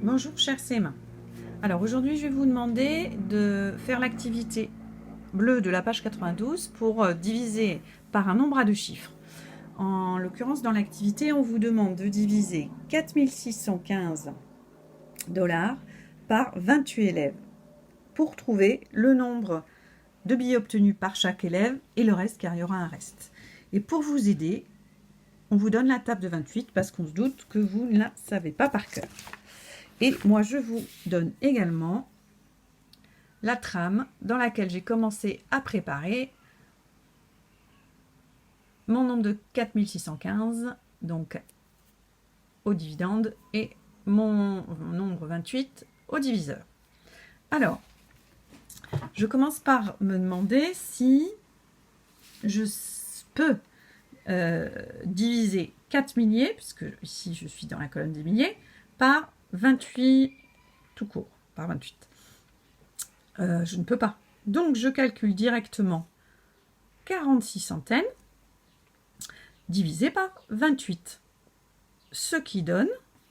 Bonjour chers CM1. Alors aujourd'hui je vais vous demander de faire l'activité bleue de la page 92 pour diviser par un nombre à deux chiffres. En l'occurrence dans l'activité on vous demande de diviser 4615 $ par 28 élèves pour trouver le nombre de billets obtenus par chaque élève et le reste car il y aura un reste. Et pour vous aider, on vous donne la table de 28 parce qu'on se doute que vous ne la savez pas par cœur. Et moi, je vous donne également la trame dans laquelle j'ai commencé à préparer mon nombre de 4615, donc au dividende, et mon nombre 28 au diviseur. Alors, je commence par me demander si je peux diviser 4 milliers, puisque ici je suis dans la colonne des milliers, par 28 tout court, par 28. Je ne peux pas. Donc je calcule directement 46 centaines divisé par 28. Ce qui donne,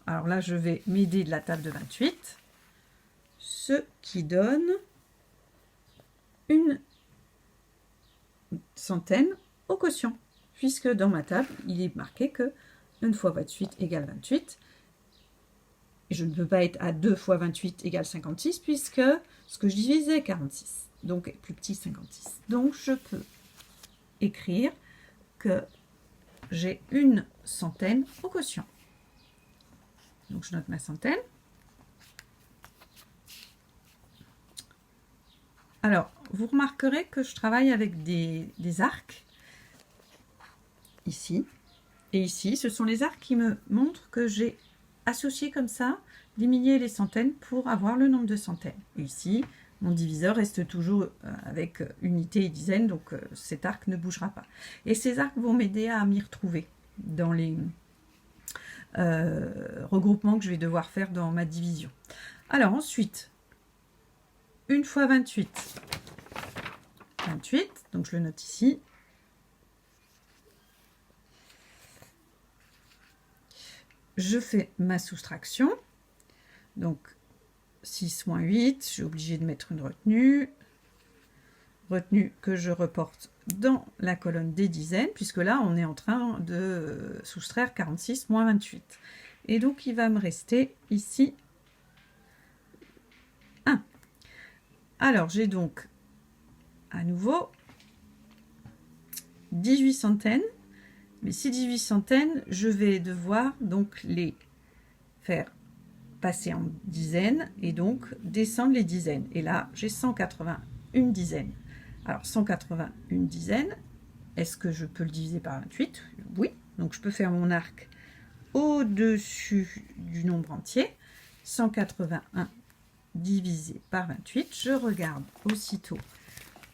alors là je vais m'aider de la table de 28, ce qui donne une centaine au quotient, puisque dans ma table il est marqué que 1 fois 28 égale 28. Et je ne peux pas être à 2 fois 28 égale 56, puisque ce que je divisais est 46, donc plus petit 56. Donc je peux écrire que j'ai une centaine au quotient. Donc je note ma centaine. Alors, vous remarquerez que je travaille avec des arcs, ici et ici. Ce sont les arcs qui me montrent que j'ai associé comme ça les milliers et les centaines pour avoir le nombre de centaines. Et ici, mon diviseur reste toujours avec unité et dizaines, donc cet arc ne bougera pas. Et ces arcs vont m'aider à m'y retrouver dans les regroupements que je vais devoir faire dans ma division. Alors ensuite, 1 fois 28, 28, donc je le note ici. Je fais ma soustraction, donc 6 moins 8, je suis obligée de mettre une retenue que je reporte dans la colonne des dizaines, puisque là on est en train de soustraire 46 moins 28. Et donc il va me rester ici 1. Alors j'ai donc à nouveau 18 centaines. Mais ces 18 centaines, je vais devoir donc les faire passer en dizaines et donc descendre les dizaines. Et là, j'ai 181 dizaines. Alors, 181 dizaines, est-ce que je peux le diviser par 28? Oui. Donc, je peux faire mon arc au-dessus du nombre entier. 181 divisé par 28. Je regarde aussitôt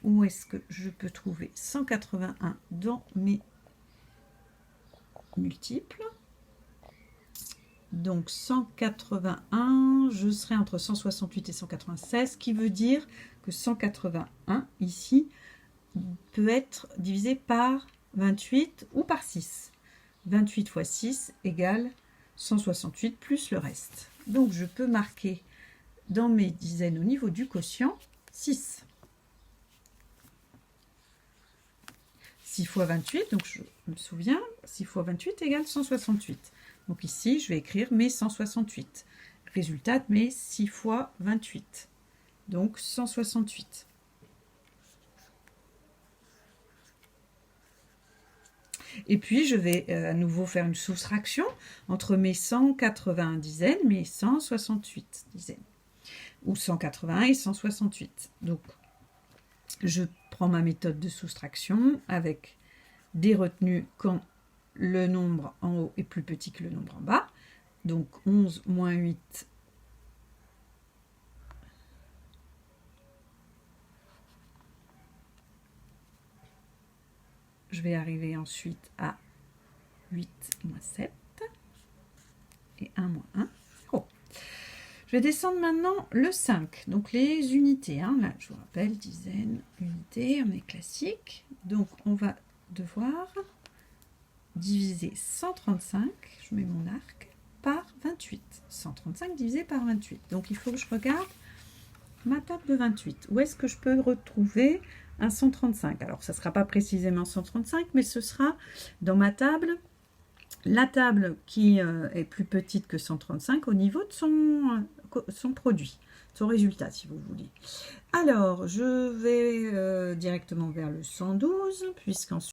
où est-ce que je peux trouver 181 dans mes multiples. Donc 181, je serai entre 168 et 196, ce qui veut dire que 181 ici peut être divisé par 28 ou par 6. 28 fois 6 égale 168 plus le reste. Donc je peux marquer dans mes dizaines au niveau du quotient 6. 6 fois 28, donc je me souviens, 6 fois 28 égale 168. Donc ici, je vais écrire mes 168. Résultat de mes 6 fois 28. Donc 168. Et puis, je vais à nouveau faire une soustraction entre mes 180 dizaines, mes 168 dizaines. Ou 181 et 168. Donc, je prends ma méthode de soustraction avec des retenues quand le nombre en haut est plus petit que le nombre en bas. Donc 11 moins 8 je vais arriver ensuite à 8 moins 7 et 1 moins 1. Oh. Je vais descendre maintenant le 5, donc les unités. Hein. Là, je vous rappelle, dizaines, unités, on est classique. Donc, on va devoir diviser 135, je mets mon arc, par 28. 135 135 divisé par 28. Donc il faut que je regarde ma table de 28. Où est-ce que je peux retrouver un 135? Alors ça ne sera pas précisément 135, mais ce sera dans ma table, la table qui est plus petite que 135 au niveau de son produit, son résultat si vous voulez. Alors je vais directement vers le 112, puisqu'ensuite